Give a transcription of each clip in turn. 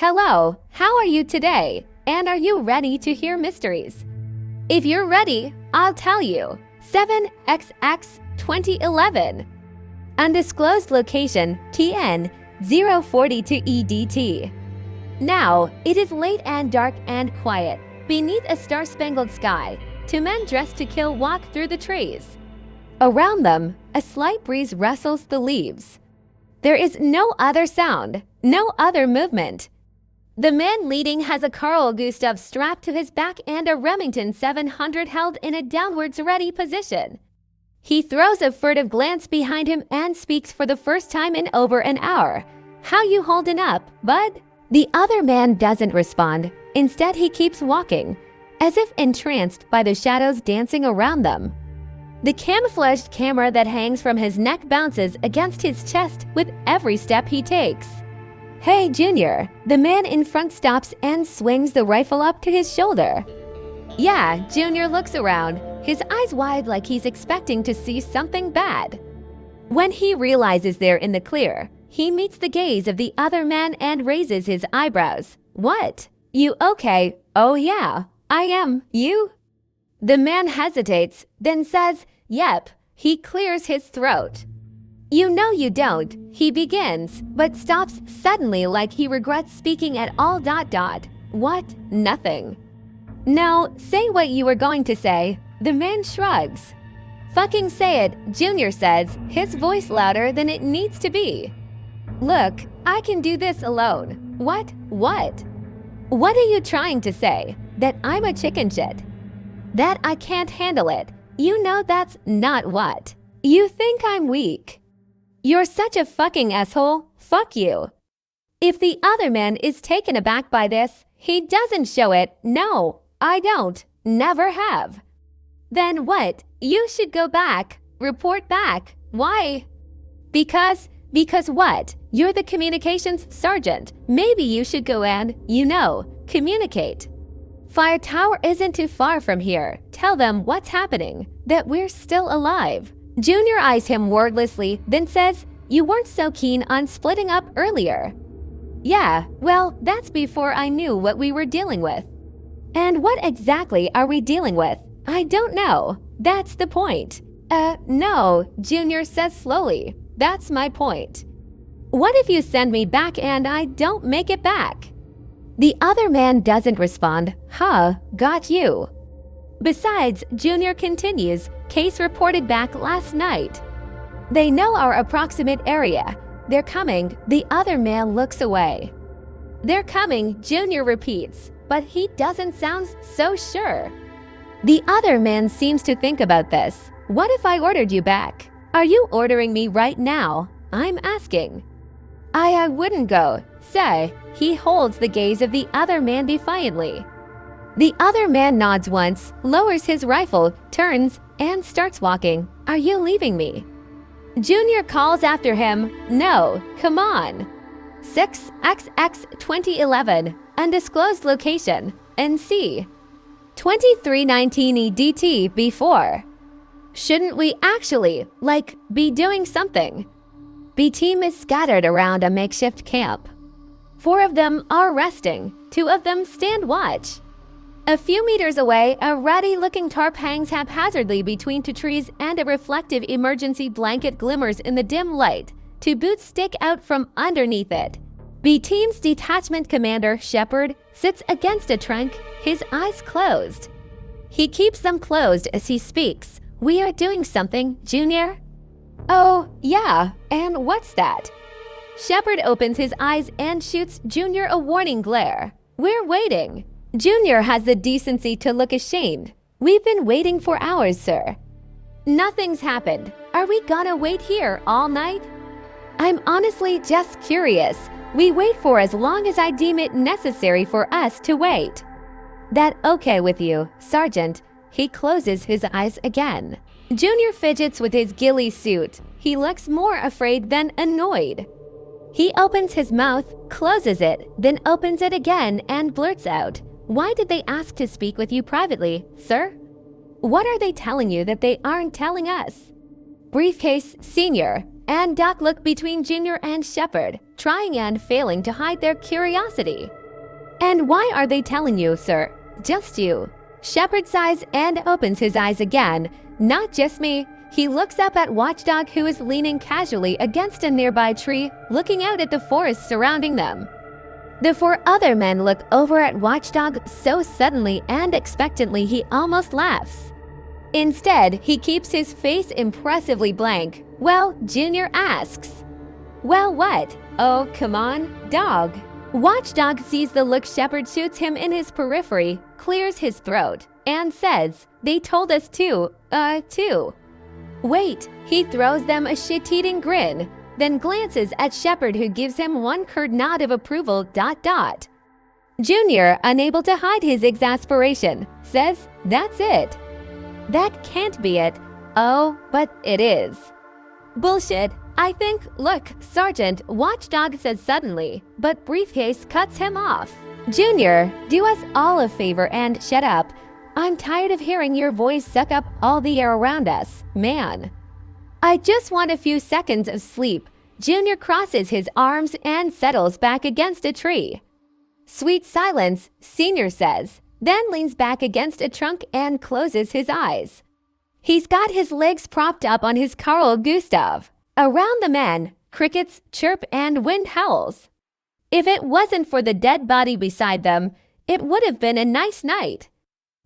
Hello, how are you today? And are you ready to hear mysteries? If you're ready, I'll tell you. 7XX 2011. Undisclosed location TN 042 EDT. Now, it is late and dark and quiet. Beneath a star-spangled sky, two men dressed to kill walk through the trees. Around them, a slight breeze rustles the leaves. There is no other sound, no other movement. The man leading has a Carl Gustav strapped to his back and a Remington 700 held in a downwards ready position. He throws a furtive glance behind him and speaks for the first time in over an hour. "How you holding up, bud?" The other man doesn't respond. Instead, he keeps walking, as if entranced by the shadows dancing around them. The camouflaged camera that hangs from his neck bounces against his chest with every step he takes. "Hey, Junior," the man in front stops and swings the rifle up to his shoulder. Yeah, Junior looks around, his eyes wide like he's expecting to see something bad. When he realizes they're in the clear, he meets the gaze of the other man and raises his eyebrows. "What? You okay?" "Oh yeah, I am. You?" The man hesitates, then says, "Yep." He clears his throat. "You know you don't," he begins, but stops suddenly like he regrets speaking at all. "What? Nothing." "No, say what you were going to say." The man shrugs. "Fucking say it," Junior says, his voice louder than it needs to be. "Look, I can do this alone." What? What are you trying to say? That I'm a chicken shit? That I can't handle it? You know that's not what. You think I'm weak. You're such a fucking asshole. Fuck you. If the other man is taken aback by this, he doesn't show it. "No, I don't. Never have." "Then what? You should go back. Report back." "Why?" Because what? You're the communications sergeant. Maybe you should go and, communicate. Fire tower isn't too far from here. Tell them what's happening, that we're still alive. Junior eyes him wordlessly, then says, "You weren't so keen on splitting up earlier." "Yeah, well, that's before I knew what we were dealing with." "And what exactly are we dealing with?" "I don't know. That's the point." No, Junior says slowly. "That's my point." "What if you send me back and I don't make it back?" The other man doesn't respond. Got you. Besides, Junior continues, "Case reported back last night. They know our approximate area. They're coming." The other man looks away. "They're coming," Junior repeats, but he doesn't sound so sure. The other man seems to think about this. "What if I ordered you back? Are you ordering me right now?" I'm asking. I wouldn't go. Say, he holds the gaze of the other man defiantly. The other man nods once, lowers his rifle, turns, and starts walking. "Are you leaving me?" Junior calls after him, "No, come on." 6XX 2011, undisclosed location, NC. 2319 EDT before. Shouldn't we actually, be doing something? B team is scattered around a makeshift camp. 4 of them are resting, 2 of them stand watch. A few meters away, a ratty-looking tarp hangs haphazardly between 2 trees and a reflective emergency blanket glimmers in the dim light. 2 boots stick out from underneath it. B team's detachment commander, Shepard, sits against a trunk, his eyes closed. He keeps them closed as he speaks. "We are doing something, Junior." "Oh, yeah, and what's that?" Shepard opens his eyes and shoots Junior a warning glare. "We're waiting." Junior has the decency to look ashamed. "We've been waiting for hours, sir." "Nothing's happened. Are we gonna wait here all night?" "I'm honestly just curious. We wait for as long as I deem it necessary for us to wait." "That okay with you, Sergeant?" He closes his eyes again. Junior fidgets with his ghillie suit. He looks more afraid than annoyed. He opens his mouth, closes it, then opens it again and blurts out, "Why did they ask to speak with you privately, sir? What are they telling you that they aren't telling us?" "Briefcase, Senior." and Doc look between Junior and Shepard, trying and failing to hide their curiosity. "And why are they telling you, sir? Just you." Shepard sighs and opens his eyes again. "Not just me." He looks up at Watchdog, who is leaning casually against a nearby tree, looking out at the forest surrounding them. The four other men look over at Watchdog so suddenly and expectantly he almost laughs. Instead, he keeps his face impressively blank. Well, Junior asks, "Well, what? Oh, come on, dog." Watchdog sees the look Shepard shoots him in his periphery, clears his throat, and says, "They told us too. Wait." He throws them a shit-eating grin, then glances at Shepard, who gives him one curt nod of approval. Junior, unable to hide his exasperation, says, "That's it." "That can't be it." "Oh, but it is." "Bullshit. I think, look, Sergeant," Watchdog says suddenly, but Briefcase cuts him off. "Junior, do us all a favor and shut up. I'm tired of hearing your voice suck up all the air around us, man. I just want a few seconds of sleep." Junior crosses his arms and settles back against a tree. "Sweet silence," Senior says, then leans back against a trunk and closes his eyes. He's got his legs propped up on his Carl Gustav. Around the men, crickets chirp and wind howls. If it wasn't for the dead body beside them, it would have been a nice night.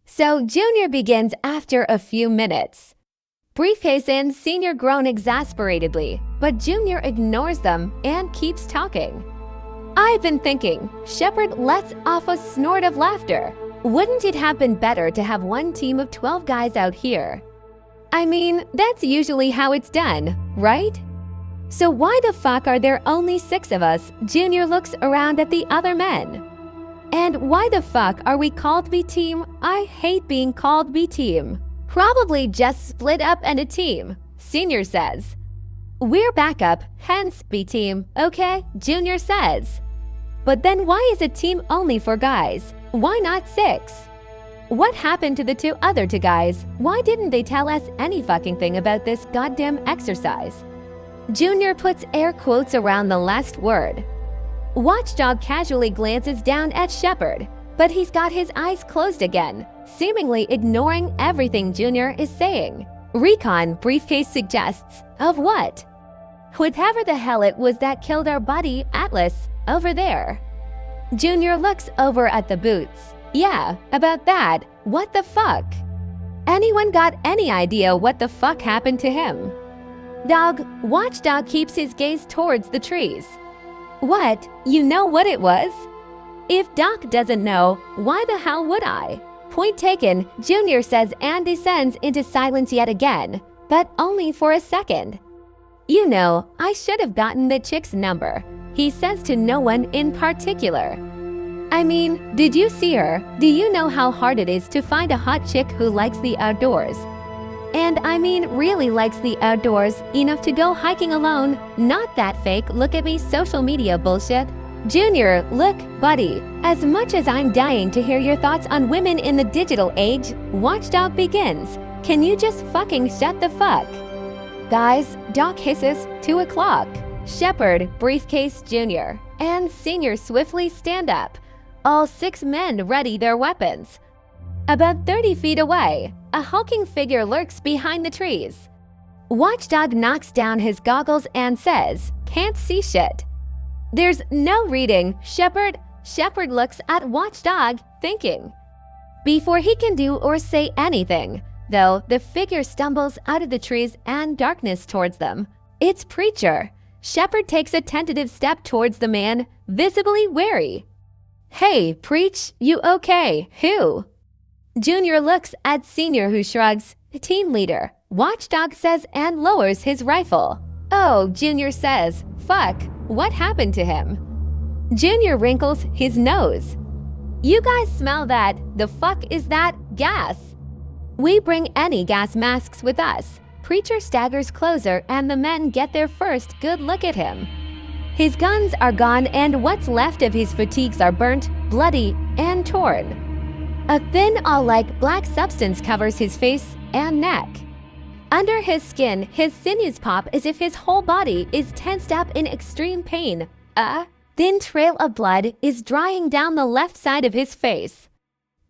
So Junior begins after a few minutes. Briefcase and Senior groan exasperatedly, but Junior ignores them and keeps talking. "I've been thinking," Shepard lets off a snort of laughter. "Wouldn't it have been better to have one team of 12 guys out here? I mean, that's usually how it's done, right? So why the fuck are there only 6 of us?" Junior looks around at the other men. "And why the fuck are we called B-Team? I hate being called B-Team." "Probably just split up and a team," Senior says. "We're backup, hence B-Team, okay?" Junior says. "But then why is a team only for guys? Why not 6? What happened to the 2 other guys? Why didn't they tell us any fucking thing about this goddamn exercise?" Junior puts air quotes around the last word. Watchdog casually glances down at Shepard, but he's got his eyes closed again, seemingly ignoring everything Junior is saying. "Recon," Briefcase suggests. "Of what?" "Whatever the hell it was that killed our buddy, Atlas, over there." Junior looks over at the boots. "Yeah, about that. What the fuck? Anyone got any idea what the fuck happened to him?" Watchdog keeps his gaze towards the trees. "What? You know what it was?" "If Doc doesn't know, why the hell would I?" "Point taken," Junior says and descends into silence yet again, but only for a second. "You know, I should have gotten the chick's number," he says to no one in particular. "I mean, did you see her? Do you know how hard it is to find a hot chick who likes the outdoors? And I mean really likes the outdoors enough to go hiking alone, not that fake look at me social media bullshit." "Junior, look, buddy, as much as I'm dying to hear your thoughts on women in the digital age," Watchdog begins, "can you just fucking shut the fuck?" "Guys," Doc hisses, 2 o'clock. Shepard, Briefcase, Junior, and Senior swiftly stand up. All 6 men ready their weapons. About 30 feet away, a hulking figure lurks behind the trees. Watchdog knocks down his goggles and says, "Can't see shit." "There's no reading, Shepard." Shepard looks at Watchdog, thinking. Before he can do or say anything, though, the figure stumbles out of the trees and darkness towards them. It's Preacher. Shepard takes a tentative step towards the man, visibly wary. "Hey, Preach, you okay? Who?" Junior looks at Senior, who shrugs. "Team leader," Watchdog says and lowers his rifle. "Oh," Junior says. "Fuck, what happened to him?" Junior wrinkles his nose. "You guys smell that? The fuck is that? Gas." "We bring any gas masks with us." Preacher staggers closer and the men get their first good look at him. His guns are gone and what's left of his fatigues are burnt, bloody, and torn. A thin, all-like black substance covers his face and neck. Under his skin, his sinews pop as if his whole body is tensed up in extreme pain. A thin trail of blood is drying down the left side of his face.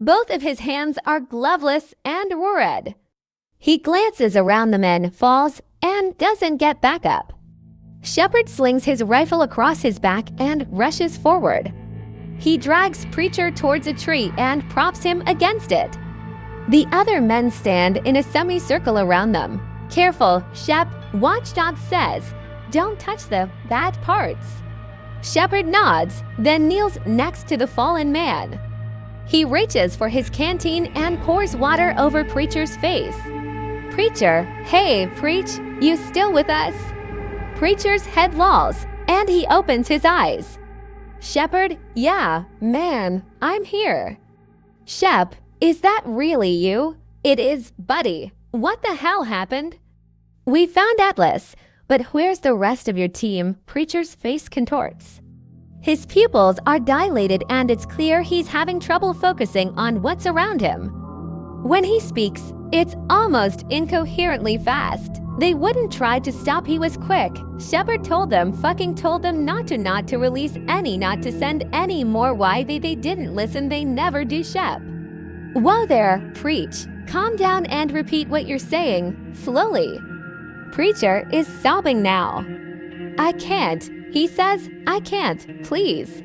Both of his hands are gloveless and red. He glances around the men, falls, and doesn't get back up. Shepard slings his rifle across his back and rushes forward. He drags Preacher towards a tree and props him against it. The other men stand in a semicircle around them. Careful, Shep, Watchdog says. Don't touch the bad parts. Shepard nods, then kneels next to the fallen man. He reaches for his canteen and pours water over Preacher's face. Preacher, hey, Preach, you still with us? Preacher's head lolls, and he opens his eyes. Shepard, yeah, man, I'm here. Shep, is that really you? It is, buddy. What the hell happened? We found Atlas, but where's the rest of your team? Preacher's face contorts. His pupils are dilated and it's clear he's having trouble focusing on what's around him. When he speaks, it's almost incoherently fast. They wouldn't try to stop, he was quick. Shepard told them not to release any, not to send any more. Why they didn't listen, they never do, Shep. Whoa there, Preach. Calm down and repeat what you're saying, slowly. Preacher is sobbing now. I can't, he says, I can't, please.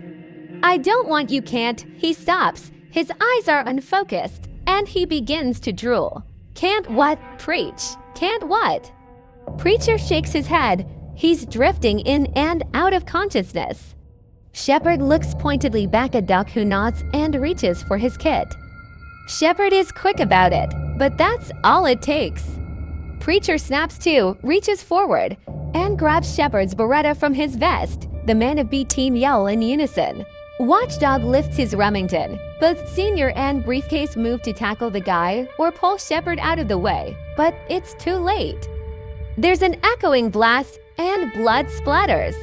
I don't want you can't, he stops. His eyes are unfocused, and he begins to drool. Can't what, Preach? Can't what? Preacher shakes his head. He's drifting in and out of consciousness. Shepard looks pointedly back at Doc, who nods and reaches for his kit. Shepard is quick about it, but that's all it takes. Preacher snaps to, reaches forward, and grabs Shepard's Beretta from his vest. The men of B team yell in unison. Watchdog lifts his Remington. Both Senior and Briefcase move to tackle the guy or pull Shepard out of the way, but it's too late. There's an echoing blast and blood splatters.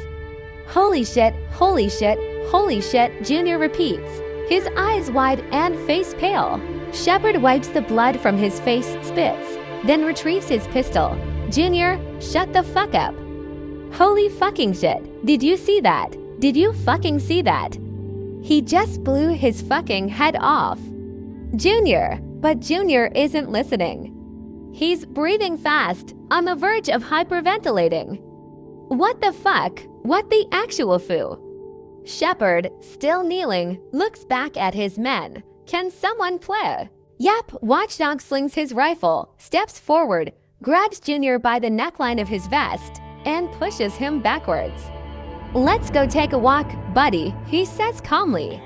Holy shit, holy shit, holy shit, Junior repeats, his eyes wide and face pale. Shepard wipes the blood from his face, spits, then retrieves his pistol. Junior, shut the fuck up. Holy fucking shit, did you see that? Did you fucking see that? He just blew his fucking head off. Junior, but Junior isn't listening. He's breathing fast, on the verge of hyperventilating. What the fuck? What the actual foo? Shepard, still kneeling, looks back at his men. Can someone play? Yep, Watchdog slings his rifle, steps forward, grabs Junior by the neckline of his vest, and pushes him backwards. Let's go take a walk, buddy, he says calmly.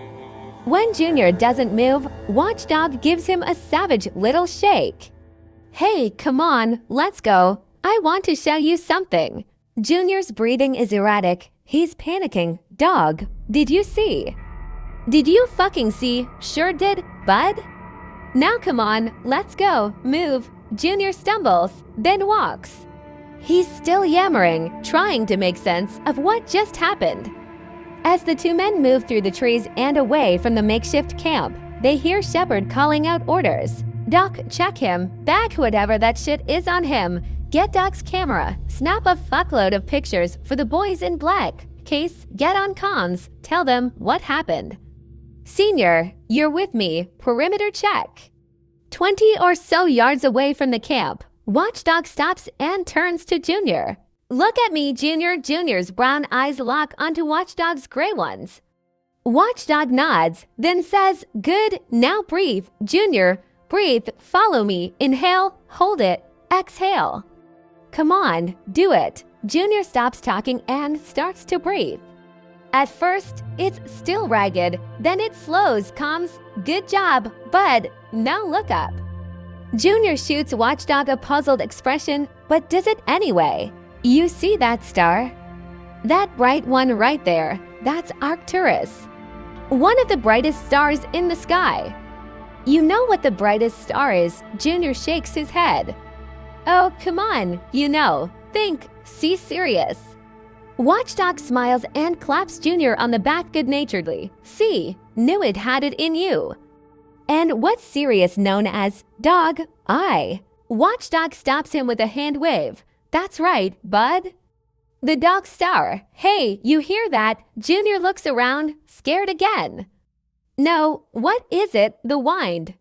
When Junior doesn't move, Watchdog gives him a savage little shake. Hey, come on, let's go. I want to show you something. Junior's breathing is erratic. He's panicking. Dog, did you see? Did you fucking see? Sure did, bud. Now come on, let's go, move. Junior stumbles, then walks. He's still yammering, trying to make sense of what just happened. As the two men move through the trees and away from the makeshift camp, they hear Shepard calling out orders. Doc, check him. Bag whatever that shit is on him. Get Doc's camera. Snap a fuckload of pictures for the boys in black. Case, get on comms. Tell them what happened. Senior, you're with me. Perimeter check. 20 or so yards away from the camp, Watchdog stops and turns to Junior. Look at me, Junior. Junior's brown eyes lock onto Watchdog's gray ones. Watchdog nods, then says, good, now breathe. Junior, breathe, follow me. Inhale, hold it, exhale. Come on, do it. Junior stops talking and starts to breathe. At first, it's still ragged, then it slows, calms. Good job, bud. Now look up. Junior shoots Watchdog a puzzled expression, but does it anyway. You see that star? That bright one right there, that's Arcturus. One of the brightest stars in the sky. You know what the brightest star is? Junior shakes his head. Oh, come on, you know. Think, see serious. Watchdog smiles and claps Junior on the back good-naturedly. See, knew it had it in you. And what's Sirius known as? Dog, eye. Watchdog stops him with a hand wave. That's right, bud. The dog star. Hey, you hear that? Junior looks around, scared again. No, what is it? The wind.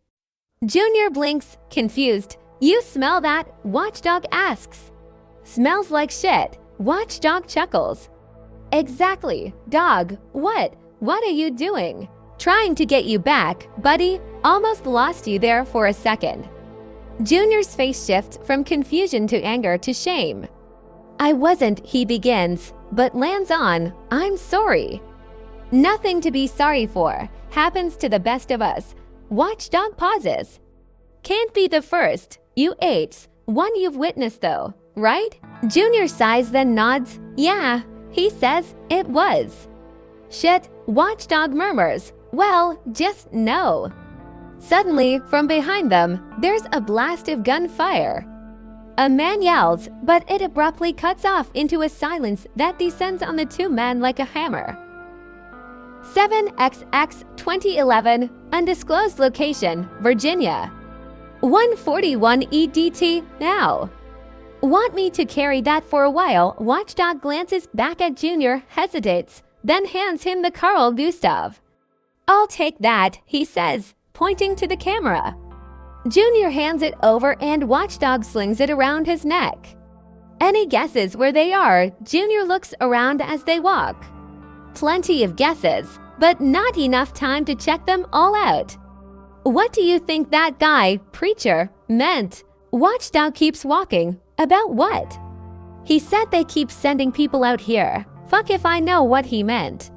Junior blinks, confused. You smell that? Watchdog asks. Smells like shit. Watchdog chuckles. Exactly. Dog, what? What are you doing? Trying to get you back, buddy. Almost lost you there for a second. Junior's face shifts from confusion to anger to shame. I wasn't, he begins, but lands on, I'm sorry. Nothing to be sorry for. Happens to the best of us. Watchdog pauses. Can't be the first. You eights. One you've witnessed though, right? Junior sighs then nods. Yeah, he says it was. Shit, Watchdog murmurs. Well, just no. Suddenly, from behind them, there's a blast of gunfire. A man yells, but it abruptly cuts off into a silence that descends on the two men like a hammer. 7XX 2011, undisclosed location, Virginia. 1:41 EDT now. Want me to carry that for a while? Watchdog glances back at Junior, hesitates, then hands him the Carl Gustav. I'll take that, he says, pointing to the camera. Junior hands it over and Watchdog slings it around his neck. Any guesses where they are? Junior looks around as they walk. Plenty of guesses, but not enough time to check them all out. What do you think that guy, preacher, meant? Watchdog keeps walking. About what? He said they keep sending people out here. Fuck if I know what he meant.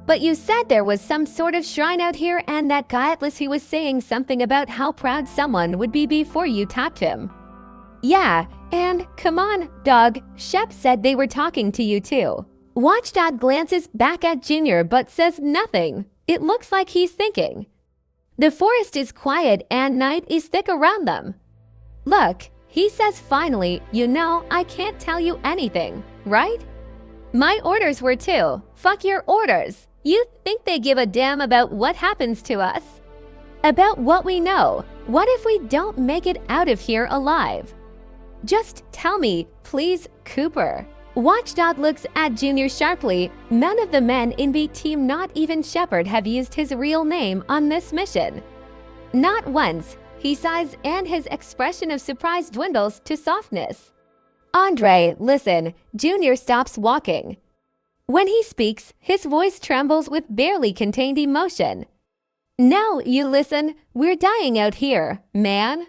But you said there was some sort of shrine out here and that guy Atlas, he was saying something about how proud someone would be before you tapped him. Yeah, and come on, dog, Shep said they were talking to you too. Watchdog glances back at Junior but says nothing. It looks like he's thinking. The forest is quiet and night is thick around them. Look, he says finally, you know, I can't tell you anything, right? My orders were too. Fuck your orders. You think they give a damn about what happens to us? About what we know. What if we don't make it out of here alive? Just tell me, please, Cooper. Watchdog looks at Junior sharply. None of the men in B Team, not even Shepard, have used his real name on this mission. Not once. He sighs and his expression of surprise dwindles to softness. Andre, listen. Junior stops walking. When he speaks, his voice trembles with barely contained emotion. Now you listen. We're dying out here, man.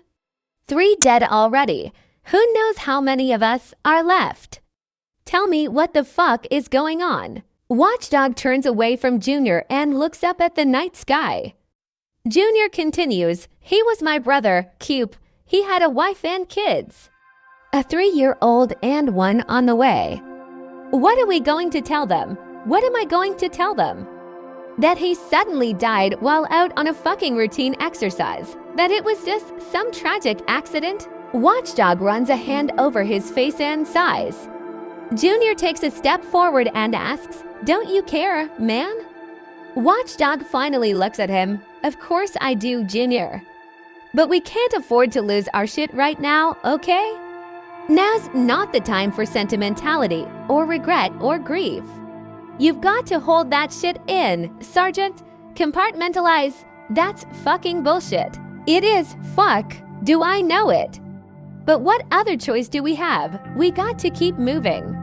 3 dead already. Who knows how many of us are left? Tell me what the fuck is going on. Watchdog turns away from Junior and looks up at the night sky. Junior continues, he was my brother, Coop. He had a wife and kids. A 3-year-old and one on the way. What are we going to tell them? What am I going to tell them? That he suddenly died while out on a fucking routine exercise. That it was just some tragic accident? Watchdog runs a hand over his face and sighs. Junior takes a step forward and asks, don't you care, man? Watchdog finally looks at him. Of course I do, Junior. But we can't afford to lose our shit right now, okay? Now's not the time for sentimentality, or regret, or grief. You've got to hold that shit in, Sergeant. Compartmentalize. That's fucking bullshit. It is, fuck. Do I know it? But what other choice do we have? We got to keep moving.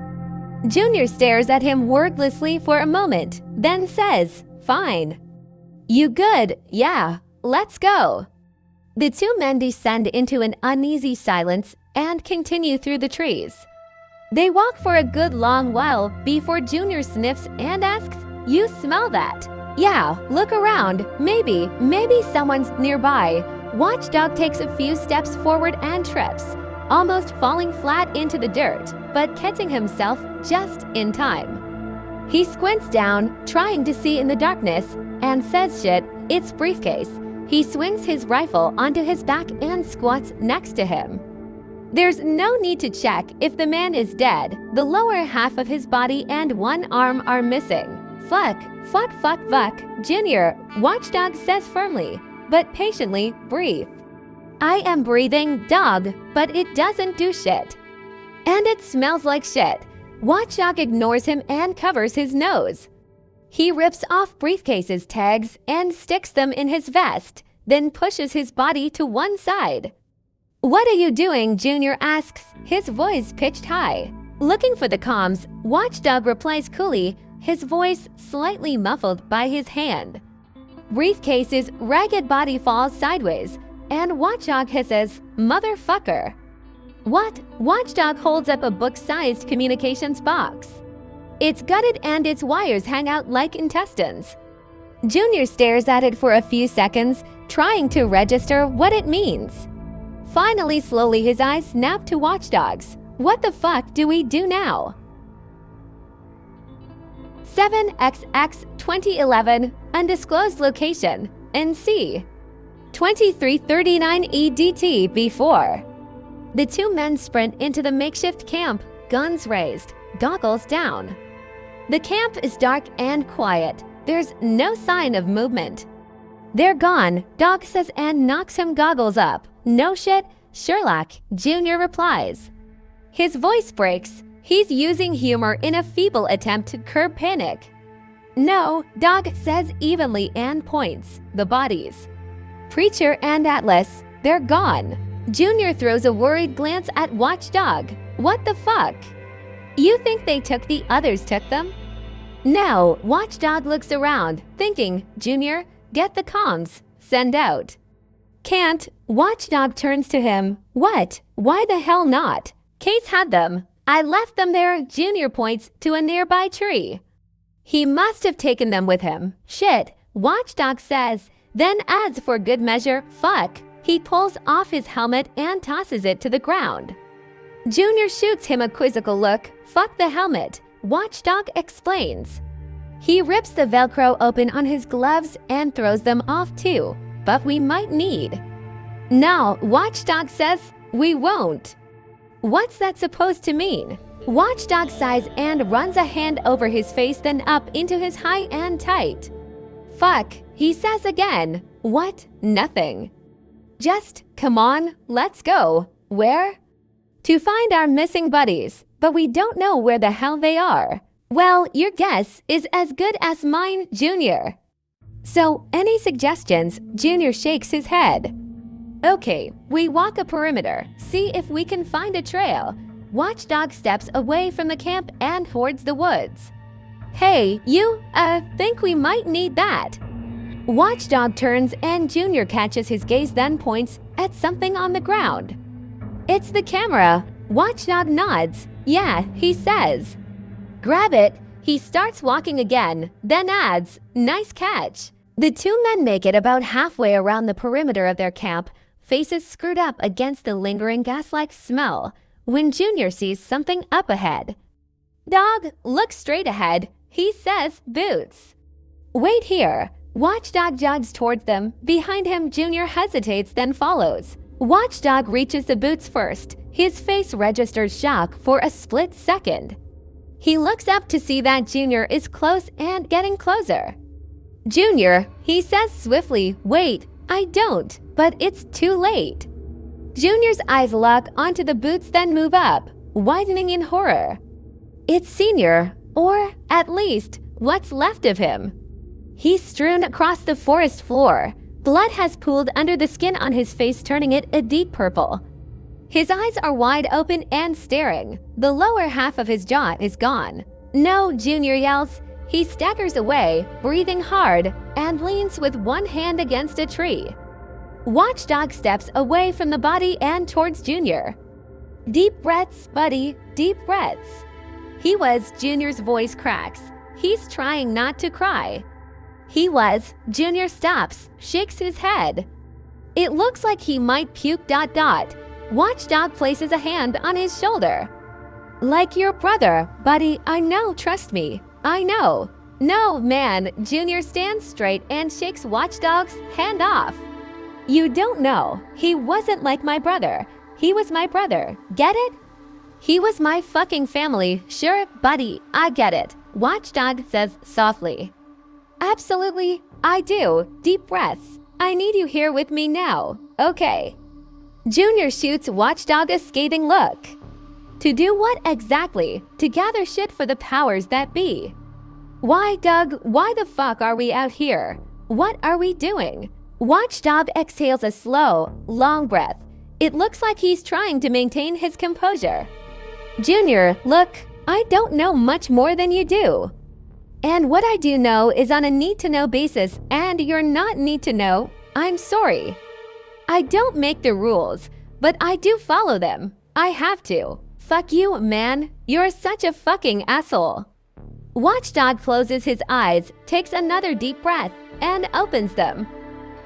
Junior stares at him wordlessly for a moment, then says, fine. You good? Yeah, let's go. The 2 men descend into an uneasy silence and continue through the trees. They walk for a good long while before Junior sniffs and asks, you smell that? Yeah, look around. Maybe someone's nearby. Watchdog takes a few steps forward and trips, almost falling flat into the dirt, but catching himself just in time. He squints down, trying to see in the darkness, and says shit, it's briefcase. He swings his rifle onto his back and squats next to him. There's no need to check if the man is dead. The lower half of his body and one arm are missing. Fuck, Junior, Watchdog says firmly, but patiently, breathe. I am breathing dog, but it doesn't do shit. And it smells like shit. Watchdog ignores him and covers his nose. He rips off briefcase's tags and sticks them in his vest, then pushes his body to one side. "What are you doing?" Junior asks, his voice pitched high. Looking for the comms, Watchdog replies coolly, his voice slightly muffled by his hand. Briefcase's ragged body falls sideways, and Watchdog hisses, "Motherfucker." What? Watchdog holds up a book-sized communications box. It's gutted and its wires hang out like intestines. Junior stares at it for a few seconds, trying to register what it means. Finally, slowly his eyes snap to Watchdog's. What the fuck do we do now? 7XX 2011, undisclosed location, NC. 2339 EDT B4. The two men sprint into the makeshift camp, guns raised, goggles down. The camp is dark and quiet. There's no sign of movement. "They're gone," Dog says and knocks him goggles up. "No shit, Sherlock," Junior replies. His voice breaks. He's using humor in a feeble attempt to curb panic. "No," Dog says evenly and points. "The bodies. Preacher and Atlas, they're gone." Junior throws a worried glance at Watchdog. "What the fuck? You think they took the others took them?" "No." Watchdog looks around, thinking, "Junior, get the comms. Send out." "Can't." Watchdog turns to him. "What? Why the hell not? Case had them. I left them there." Junior points to a nearby tree. "He must have taken them with him." "Shit," Watchdog says, then adds for good measure, "Fuck." He pulls off his helmet and tosses it to the ground. Junior shoots him a quizzical look. "Fuck the helmet," Watchdog explains. He rips the Velcro open on his gloves and throws them off too. "But we might need." "No," Watchdog says, "we won't." What's that supposed to mean? Watchdog sighs and runs a hand over his face, then up into his high and tight. "Fuck," he says again. "What?" "Nothing. Just, come on, let's go." "Where?" "To find our missing buddies, but we don't know where the hell they are." "Well, your guess is as good as mine, Junior." "So, any suggestions?" Junior shakes his head. "Okay, we walk a perimeter, see if we can find a trail." Watchdog steps away from the camp and towards the woods. "Hey, you, think we might need that." Watchdog turns and Junior catches his gaze, then points at something on the ground. "It's the camera." Watchdog nods. "Yeah," he says. "Grab it." He starts walking again, then adds, "Nice catch." The two men make it about halfway around the perimeter of their camp, faces screwed up against the lingering gas-like smell, when Junior sees something up ahead. "Dog, look straight ahead," he says, "Boots." "Wait here." Watchdog jogs towards them. Behind him, Junior hesitates, then follows. Watchdog reaches the boots first. His face registers shock for a split second. He looks up to see that Junior is close and getting closer. "Junior," he says swiftly. "Wait, I don't, but it's too late." Junior's eyes lock onto the boots, then move up, widening in horror. It's Senior, or at least what's left of him. He's strewn across the forest floor. Blood has pooled under the skin on his face, turning it a deep purple. His eyes are wide open and staring. The lower half of his jaw is gone. "No," Junior yells. He staggers away, breathing hard, and leans with one hand against a tree. Watchdog steps away from the body and towards Junior. "Deep breaths, buddy, deep breaths." Junior's voice cracks. He's trying not to cry. Junior stops, shakes his head. It looks like he might puke. Watchdog places a hand on his shoulder. "Like your brother, buddy, I know, trust me, I know." "No, man," Junior stands straight and shakes Watchdog's hand off. "You don't know. He wasn't like my brother. He was my brother. Get it? He was my fucking family. Sure, buddy, I get it," Watchdog says softly. "Absolutely, I do." Deep breaths. "I need you here with me now. Okay." Junior shoots Watchdog a scathing look. To do what exactly? To gather shit for the powers that be. Why, Doug, why the fuck are we out here? What are we doing? Watchdog exhales a slow, long breath. It looks like he's trying to maintain his composure. Junior, look, I don't know much more than you do. And what I do know is on a need-to-know basis, and you're not need-to-know. I'm sorry. I don't make the rules, but I do follow them. I have to. Fuck you, man. You're such a fucking asshole. Watchdog closes his eyes, takes another deep breath, and opens them.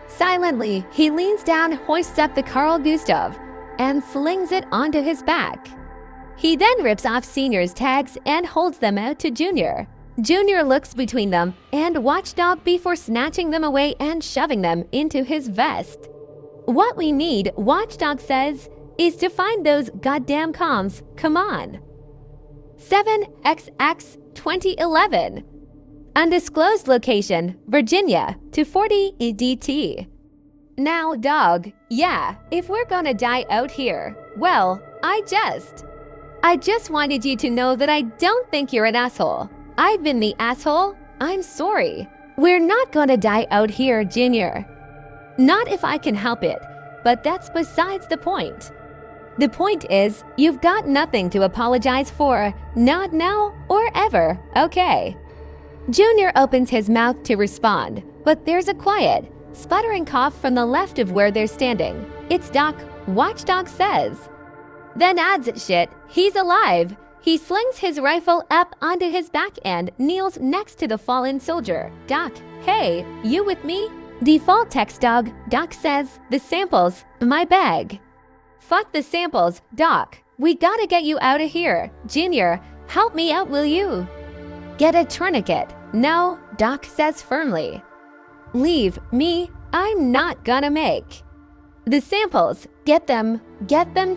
Silently, he leans down, hoists up the Carl Gustav, and slings it onto his back. He then rips off Senior's tags and holds them out to Junior. Junior looks between them and Watchdog before snatching them away and shoving them into his vest. What we need, Watchdog says, is to find those goddamn comms. Come on. 7XX 2011. Undisclosed location, Virginia, to 40 EDT. Now, dog, yeah, if we're gonna die out here, well, I just wanted you to know that I don't think you're an asshole. I've been the asshole. I'm sorry. We're not gonna die out here, Junior. Not if I can help it, but that's besides the point. The point is, you've got nothing to apologize for, not now or ever, okay? Junior opens his mouth to respond, but there's a quiet, sputtering cough from the left of where they're standing. It's Doc, Watchdog says. Then adds shit, he's alive. He slings his rifle up onto his back and kneels next to the fallen soldier. Doc, hey, you with me? Default text, dog, Doc says. The samples, my bag. Fuck the samples, Doc. We gotta get you out of here. Junior, help me out, will you? Get a tourniquet. No, Doc says firmly. Leave me, I'm not gonna make. The samples, get them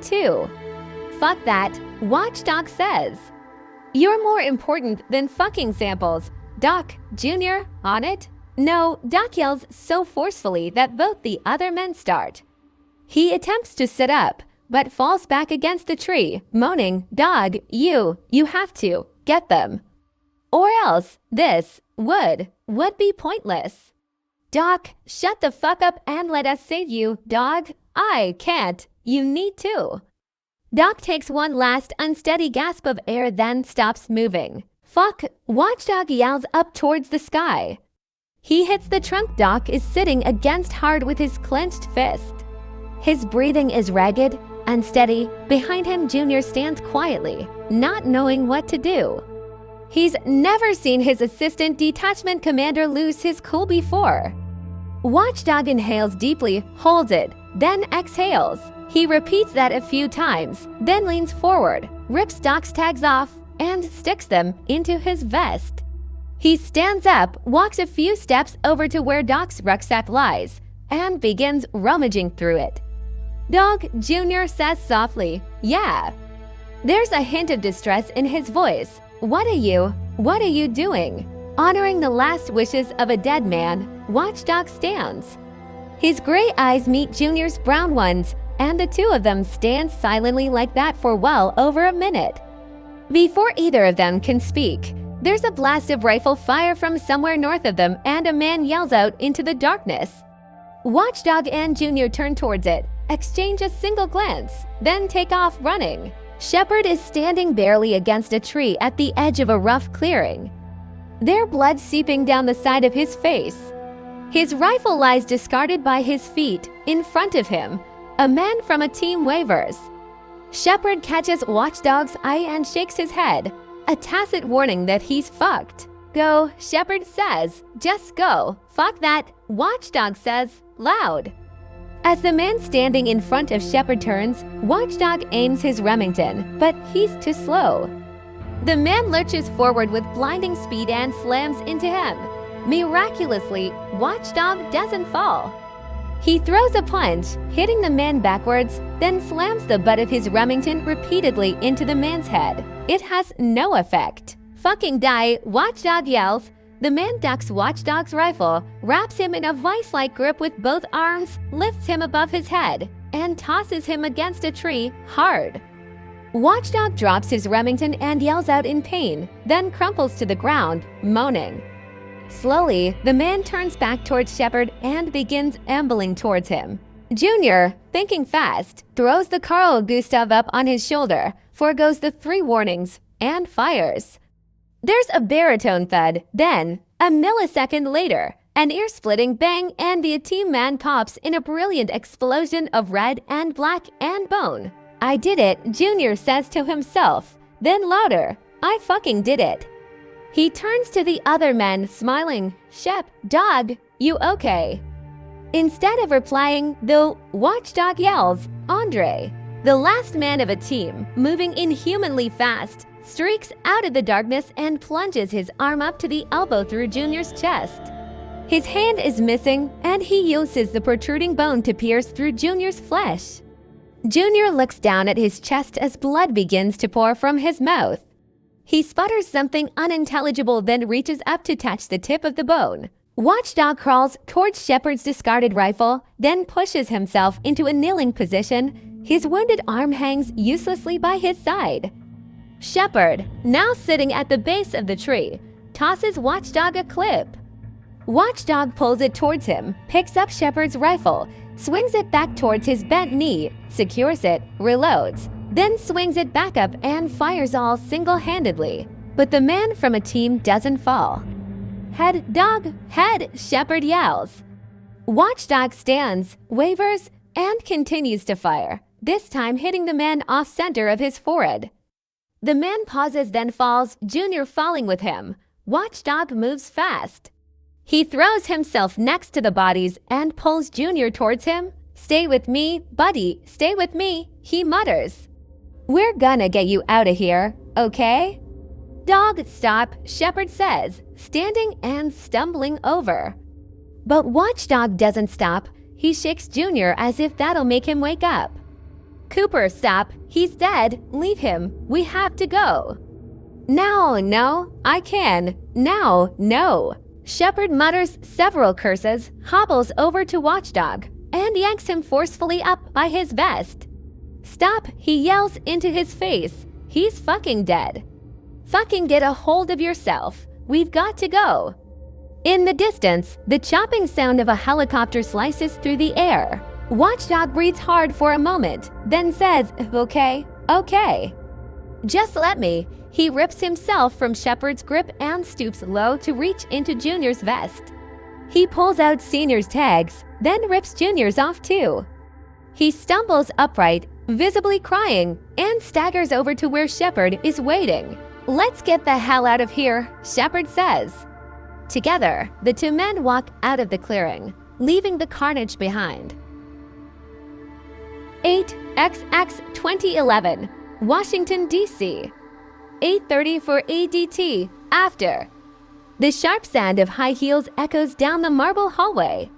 too. Fuck that, Watchdog says. You're more important than fucking samples. Doc, Junior, on it? No, Doc yells so forcefully that both the other men start. He attempts to sit up, but falls back against the tree, moaning, Dog, you have to, get them. Or else, this would be pointless. Doc, shut the fuck up and let us save you, dog. I can't, you need to. Doc takes one last unsteady gasp of air, then stops moving. Fuck, Watchdog yells up towards the sky. He hits the trunk Doc is sitting against hard with his clenched fist. His breathing is ragged, unsteady. Behind him, Junior stands quietly, not knowing what to do. He's never seen his assistant detachment commander lose his cool before. Watchdog inhales deeply, holds it, then exhales. He repeats that a few times, then leans forward, rips Doc's tags off, and sticks them into his vest. He stands up, walks a few steps over to where Doc's rucksack lies, and begins rummaging through it. Dog, Junior says softly, yeah. There's a hint of distress in his voice. What are you doing? Honoring the last wishes of a dead man, Watchdog stands. His gray eyes meet Junior's brown ones, and the two of them stand silently like that for well over a minute. Before either of them can speak, there's a blast of rifle fire from somewhere north of them, and a man yells out into the darkness. Watchdog and Junior turn towards it, exchange a single glance, then take off running. Shepard is standing barely against a tree at the edge of a rough clearing, their blood seeping down the side of his face. His rifle lies discarded by his feet. In front of him, a man from a team wavers. Shepard catches Watchdog's eye and shakes his head, a tacit warning that he's fucked. Go, Shepard says. Just go. Fuck that, Watchdog says, loud. As the man standing in front of Shepard turns, Watchdog aims his Remington, but he's too slow. The man lurches forward with blinding speed and slams into him. Miraculously, Watchdog doesn't fall. He throws a punch, hitting the man backwards, then slams the butt of his Remington repeatedly into the man's head. It has no effect. Fucking die, Watchdog yells. The man ducks Watchdog's rifle, wraps him in a vice-like grip with both arms, lifts him above his head. and tosses him against a tree hard. Watchdog drops his Remington and yells out in pain, then crumples to the ground, moaning. Slowly, the man turns back towards Shepard and begins ambling towards him. Junior, thinking fast, throws the Carl Gustav up on his shoulder, forgoes the 3 warnings, and fires. There's a baritone thud, then, a millisecond later, an ear-splitting bang and the team man pops in a brilliant explosion of red and black and bone. I did it, Junior says to himself, then louder, I fucking did it. He turns to the other men, smiling, Shep, dog, you okay? Instead of replying, the watchdog yells, Andre. The last man of a team, moving inhumanly fast, streaks out of the darkness and plunges his arm up to the elbow through Junior's chest. His hand is missing, and he uses the protruding bone to pierce through Junior's flesh. Junior looks down at his chest as blood begins to pour from his mouth. He sputters something unintelligible, then reaches up to touch the tip of the bone. Watchdog crawls towards Shepard's discarded rifle, then pushes himself into a kneeling position. His wounded arm hangs uselessly by his side. Shepard, now sitting at the base of the tree, tosses Watchdog a clip. Watchdog pulls it towards him, picks up Shepard's rifle, swings it back towards his bent knee, secures it, reloads, then swings it back up and fires all single-handedly. But the man from a team doesn't fall. Head, dog, head, Shepard yells. Watchdog stands, wavers, and continues to fire, this time hitting the man off-center of his forehead. The man pauses, then falls, Junior falling with him. Watchdog moves fast. He throws himself next to the bodies and pulls Junior towards him. Stay with me, buddy, stay with me, he mutters. We're gonna get you out of here, okay? Dog, stop, Shepard says, standing and stumbling over. But Watchdog doesn't stop. He shakes Junior as if that'll make him wake up. Cooper, stop, he's dead, leave him, we have to go. No, I can, now, no. Shepard mutters several curses, hobbles over to Watchdog, and yanks him forcefully up by his vest. Stop, he yells into his face. He's fucking dead. Fucking get a hold of yourself. We've got to go. In the distance, the chopping sound of a helicopter slices through the air. Watchdog breathes hard for a moment, then says, okay. Just let me. He rips himself from Shepard's grip and stoops low to reach into Junior's vest. He pulls out Senior's tags, then rips Junior's off too. He stumbles upright, visibly crying, and staggers over to where Shepard is waiting. Let's get the hell out of here, Shepard says. Together, the 2 men walk out of the clearing, leaving the carnage behind. 8XX 2011, Washington, D.C. 8:30 for ADT, after. The sharp sound of high heels echoes down the marble hallway.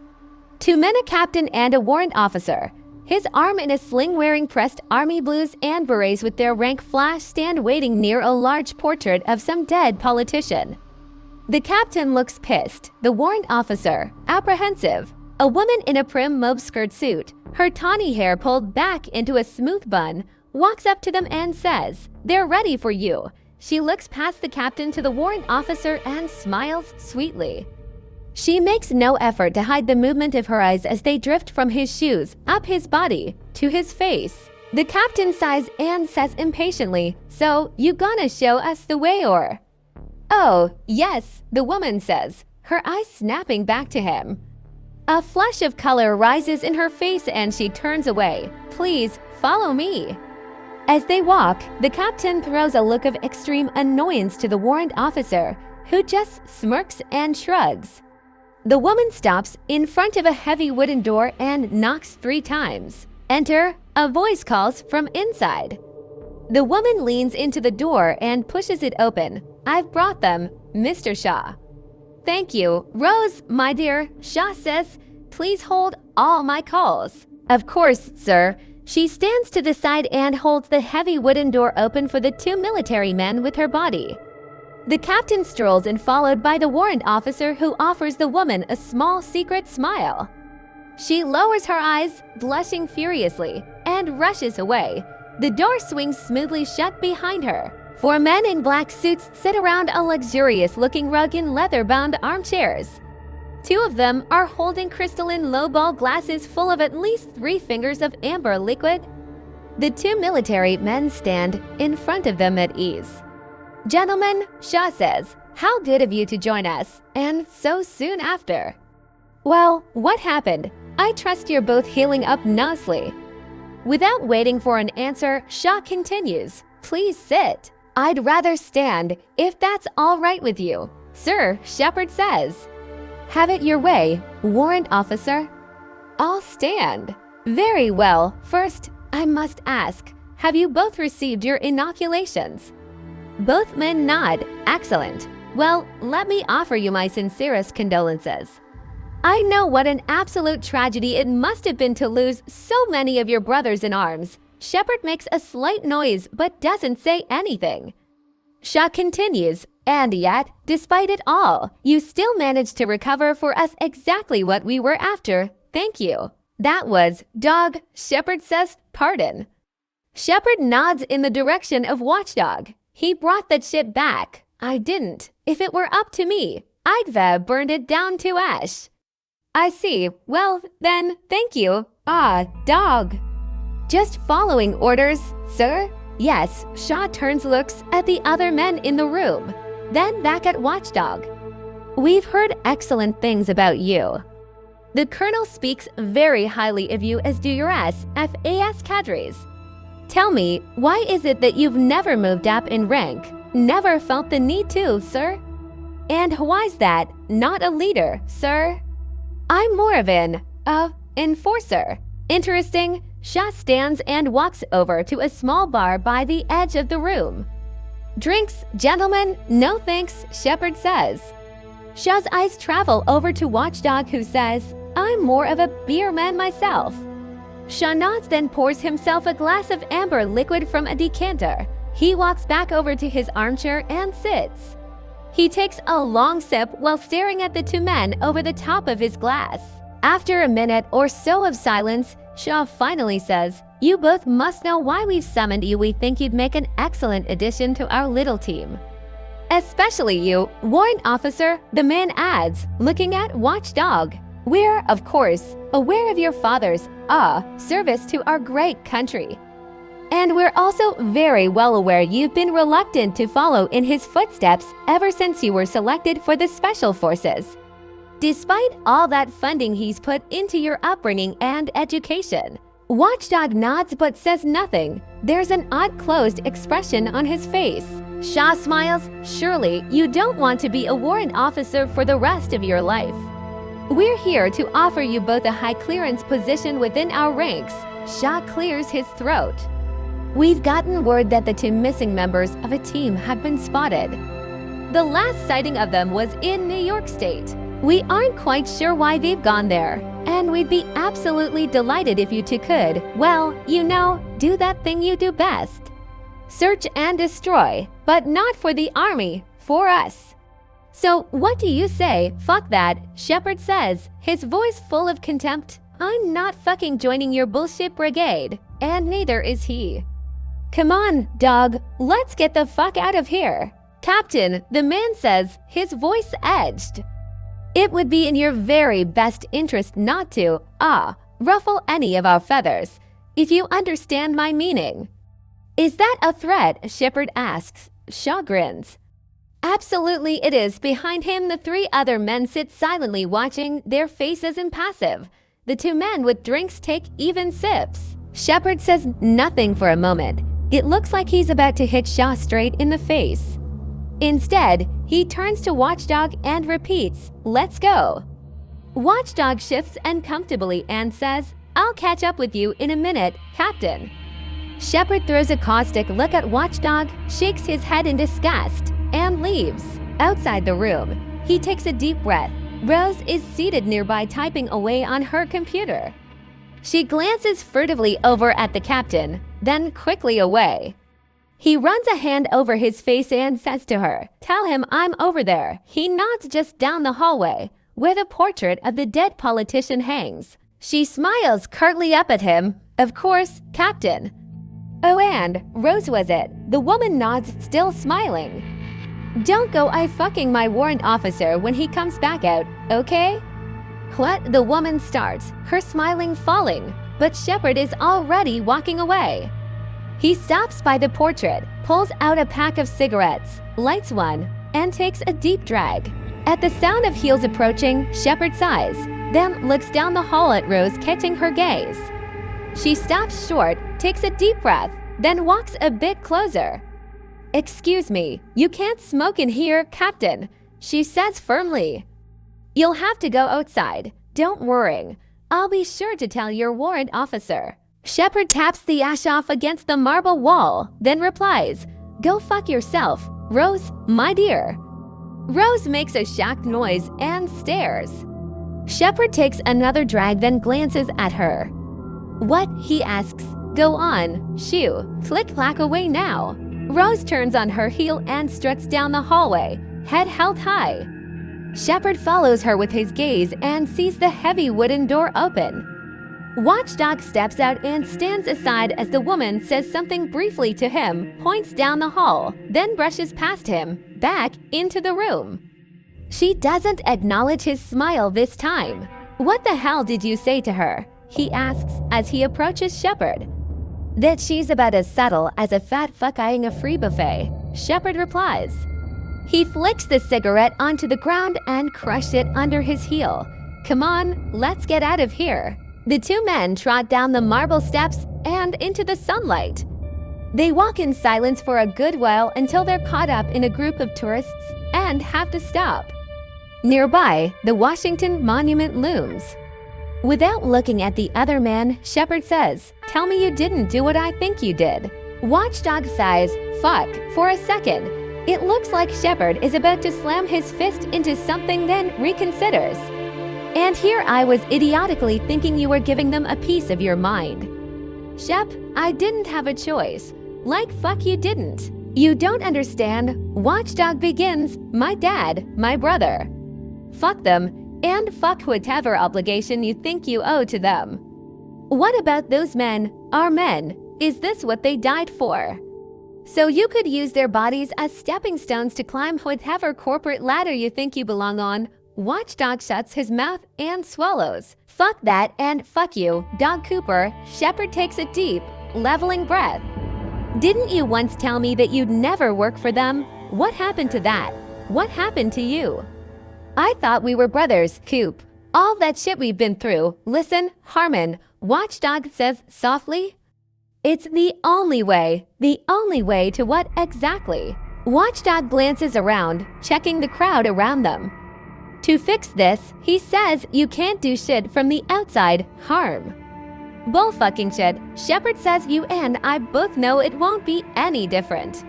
2 men, a captain and a warrant officer, his arm in a sling, wearing pressed army blues and berets with their rank flash, stand waiting near a large portrait of some dead politician. The captain looks pissed, the warrant officer apprehensive. A woman in a prim mauve skirt suit, her tawny hair pulled back into a smooth bun, walks up to them and says, "They're ready for you." She looks past the captain to the warrant officer and smiles sweetly. She makes no effort to hide the movement of her eyes as they drift from his shoes, up his body, to his face. The captain sighs and says impatiently, "So, you gonna show us the way or?" "Oh, yes," the woman says, her eyes snapping back to him. A flush of color rises in her face and she turns away. "Please, follow me." As they walk, the captain throws a look of extreme annoyance to the warrant officer, who just smirks and shrugs. The woman stops in front of a heavy wooden door and knocks 3 times. "Enter," a voice calls from inside. The woman leans into the door and pushes it open. "I've brought them, Mr. Shaw." "Thank you, Rose, my dear," Shaw says. "Please hold all my calls." "Of course, sir." She stands to the side and holds the heavy wooden door open for the 2 military men with her body. The captain strolls in, followed by the warrant officer, who offers the woman a small secret smile. She lowers her eyes, blushing furiously, and rushes away. The door swings smoothly shut behind her. Four men in black suits sit around a luxurious-looking rug in leather-bound armchairs. Two of them are holding crystalline lowball glasses full of at least 3 fingers of amber liquid. The two military men stand in front of them at ease. "Gentlemen," Shaw says, "how good of you to join us, and so soon after." "Well, what happened? I trust you're both healing up nicely." Without waiting for an answer, Shaw continues, "Please sit." "I'd rather stand, if that's all right with you, sir," Shepard says. "Have it your way, warrant officer." "I'll stand." "Very well. First, I must ask, have you both received your inoculations?" Both men nod. "Excellent. Well, let me offer you my sincerest condolences. I know what an absolute tragedy it must have been to lose so many of your brothers in arms." Shepard makes a slight noise but doesn't say anything. Shaw continues, "And yet, despite it all, you still managed to recover for us exactly what we were after. Thank you." "That was, dog," Shepard says, "pardon." Shepard nods in the direction of Watchdog. "He brought that ship back. I didn't. If it were up to me, I'd have burned it down to ash." "I see. Well, then, thank you. Dog." "Just following orders, sir?" "Yes." Shaw turns looks at the other men in the room, then back at Watchdog. "We've heard excellent things about you. The Colonel speaks very highly of you as do your FAS cadres. Tell me, why is it that you've never moved up in rank? Never felt the need to, sir?" "And why's that? Not a leader, sir." "I'm more of an, enforcer." "Interesting." Shaw stands and walks over to a small bar by the edge of the room. "Drinks, gentlemen?" "No thanks," Shepard says. Shaw's eyes travel over to Watchdog, who says, "I'm more of a beer man myself." Shaw nods, then pours himself a glass of amber liquid from a decanter. He walks back over to his armchair and sits. He takes a long sip while staring at the two men over the top of his glass. After a minute or so of silence, Shaw finally says, "You both must know why we've summoned you. We think you'd make an excellent addition to our little team." "Especially you, warrant officer," the man adds, looking at Watchdog. "We're, of course, aware of your father's, service to our great country. And we're also very well aware you've been reluctant to follow in his footsteps ever since you were selected for the Special Forces. Despite all that funding he's put into your upbringing and education." Watchdog nods but says nothing. There's an odd closed expression on his face. Shaw smiles. "Surely you don't want to be a warrant officer for the rest of your life. We're here to offer you both a high clearance position within our ranks." Shaw clears his throat. "We've gotten word that the two missing members of a team have been spotted. The last sighting of them was in New York State. We aren't quite sure why they've gone there, and we'd be absolutely delighted if you two could, well, do that thing you do best. Search and destroy, but not for the army, for us. So what do you say?" "Fuck that," Shepard says, his voice full of contempt. "I'm not fucking joining your bullshit brigade, and neither is he. Come on, dog, let's get the fuck out of here." "Captain," the man says, his voice edged. "It would be in your very best interest not to, ruffle any of our feathers, if you understand my meaning." "Is that a threat?" Shepard asks. Shaw grins. "Absolutely it is." Behind him, the three other men sit silently, watching, their faces impassive. The two men with drinks take even sips. Shepard says nothing for a moment. It looks like he's about to hit Shaw straight in the face. Instead, he turns to Watchdog and repeats, "Let's go." Watchdog shifts uncomfortably and says, "I'll catch up with you in a minute, Captain." Shepard throws a caustic look at Watchdog, shakes his head in disgust, and leaves. Outside the room, he takes a deep breath. Rose is seated nearby, typing away on her computer. She glances furtively over at the captain, then quickly away. He runs a hand over his face and says to her, "Tell him I'm over there." He nods just down the hallway, where the portrait of the dead politician hangs. She smiles curtly up at him. Of course, Captain. Oh, and Rose was it? The woman nods, still smiling. Don't go fucking my warrant officer when he comes back out, okay? What? The woman starts, her smiling falling, but Shepard is already walking away. He stops by the portrait, pulls out a pack of cigarettes, lights one, and takes a deep drag. At the sound of heels approaching, Shepard sighs, then looks down the hall at Rose, catching her gaze. She stops short, takes a deep breath, then walks a bit closer. Excuse me, you can't smoke in here, Captain, she says firmly. You'll have to go outside. Don't worry. I'll be sure to tell your warrant officer. Shepard taps the ash off against the marble wall, then replies, Go fuck yourself, Rose, my dear. Rose makes a shocked noise and stares. Shepard takes another drag, then glances at her. What? He asks. Go on, shoo, flick-flack away now. Rose turns on her heel and struts down the hallway, head held high. Shepard follows her with his gaze and sees the heavy wooden door open. Watchdog steps out and stands aside as the woman says something briefly to him, points down the hall, then brushes past him, back into the room. She doesn't acknowledge his smile this time. What the hell did you say to her? He asks as he approaches Shepard. That she's about as subtle as a fat fuck eyeing a free buffet, Shepard replies. He flicks the cigarette onto the ground and crushed it under his heel. Come on, let's get out of here. The two men trot down the marble steps and into the sunlight. They walk in silence for a good while until they're caught up in a group of tourists and have to stop. Nearby, the Washington Monument looms. Without looking at the other man, Shepard says, Tell me you didn't do what I think you did. Watchdog sighs, fuck, for a second. It looks like Shepard is about to slam his fist into something, then reconsiders. And here I was idiotically thinking you were giving them a piece of your mind. Shep, I didn't have a choice. Like fuck you didn't. You don't understand. Watchdog begins, my dad, my brother. Fuck them, and fuck whatever obligation you think you owe to them. What about those men, our men? Is this what they died for? So you could use their bodies as stepping stones to climb whatever corporate ladder you think you belong on. Watchdog shuts his mouth and swallows. Fuck that and fuck you, Dog Cooper. Shepard takes a deep, leveling breath. Didn't you once tell me that you'd never work for them? What happened to that? What happened to you? I thought we were brothers, Coop. All that shit we've been through. Listen, Harmon, Watchdog says softly. It's the only way to what exactly? Watchdog glances around, checking the crowd around them. To fix this, he says you can't do shit from the outside, harm. Bullfucking shit, Shepard says you and I both know it won't be any different.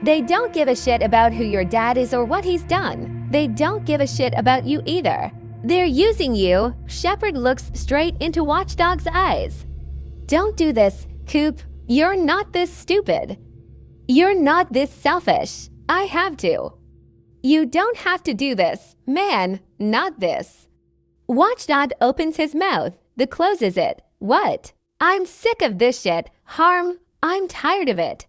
They don't give a shit about who your dad is or what he's done. They don't give a shit about you either. They're using you. Shepard looks straight into Watchdog's eyes. Don't do this, Coop. You're not this stupid. You're not this selfish. I have to. You don't have to do this. Man, not this. Watchdog opens his mouth, then closes it. What? I'm sick of this shit. Harm, I'm tired of it.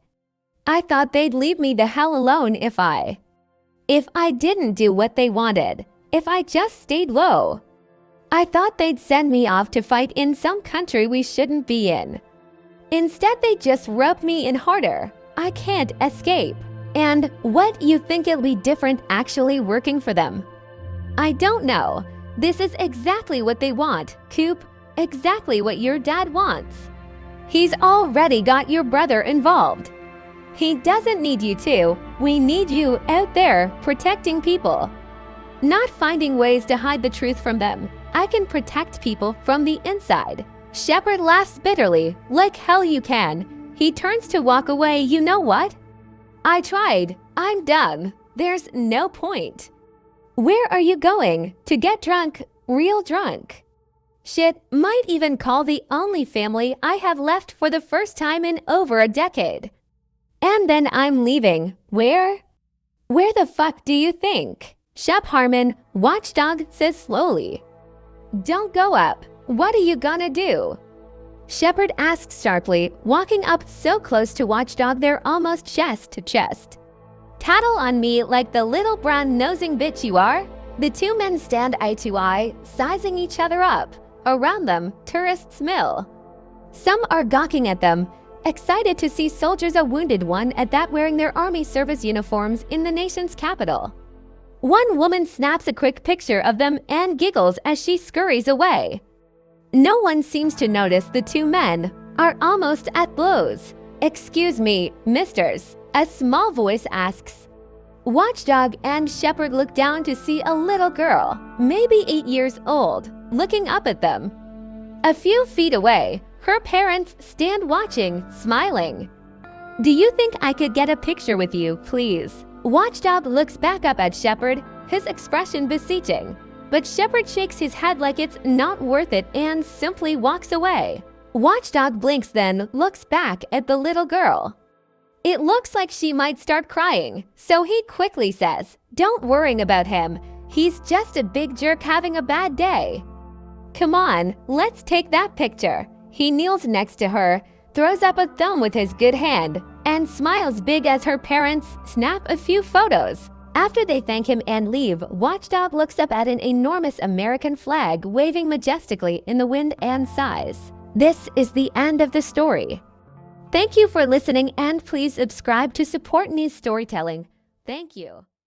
I thought they'd leave me the hell alone if I didn't do what they wanted. If I just stayed low. I thought they'd send me off to fight in some country we shouldn't be in. Instead, they just roped me in harder. I can't escape. And what, you think it'll be different actually working for them? I don't know. This is exactly what they want, Coop. Exactly what your dad wants. He's already got your brother involved. He doesn't need you to. We need you out there protecting people. Not finding ways to hide the truth from them. I can protect people from the inside. Shepard laughs bitterly, like hell you can. He turns to walk away. You know what? I tried. I'm done. There's no point. Where are you going? To get drunk, real drunk. Shit, might even call the only family I have left for the first time in over a decade. And then I'm leaving. Where? Where the fuck do you think? Shep Harmon, Watchdog says slowly. Don't go up. What are you gonna do?" Shepherd asks sharply, walking up so close to Watchdog they're almost chest to chest. "Tattle on me like the little brown-nosing bitch you are?" The two men stand eye to eye, sizing each other up. Around them, tourists mill. Some are gawking at them, excited to see soldiers, a wounded one at that, wearing their army service uniforms in the nation's capital. One woman snaps a quick picture of them and giggles as she scurries away. No one seems to notice the two men are almost at blows. "Excuse me, misters," a small voice asks. Watchdog and Shepherd look down to see a little girl, maybe 8 years old, looking up at them. A few feet away, her parents stand watching, smiling. "Do you think I could get a picture with you, please?" Watchdog looks back up at Shepherd, his expression beseeching. But Shepherd shakes his head like it's not worth it and simply walks away. Watchdog blinks, then looks back at the little girl. It looks like she might start crying, so he quickly says, "Don't worry about him. He's just a big jerk having a bad day." "Come on, let's take that picture." He kneels next to her, throws up a thumb with his good hand, and smiles big as her parents snap a few photos. After they thank him and leave, Watchdog looks up at an enormous American flag waving majestically in the wind and sighs. This is the end of the story. Thank you for listening, and please subscribe to support Nee's storytelling. Thank you.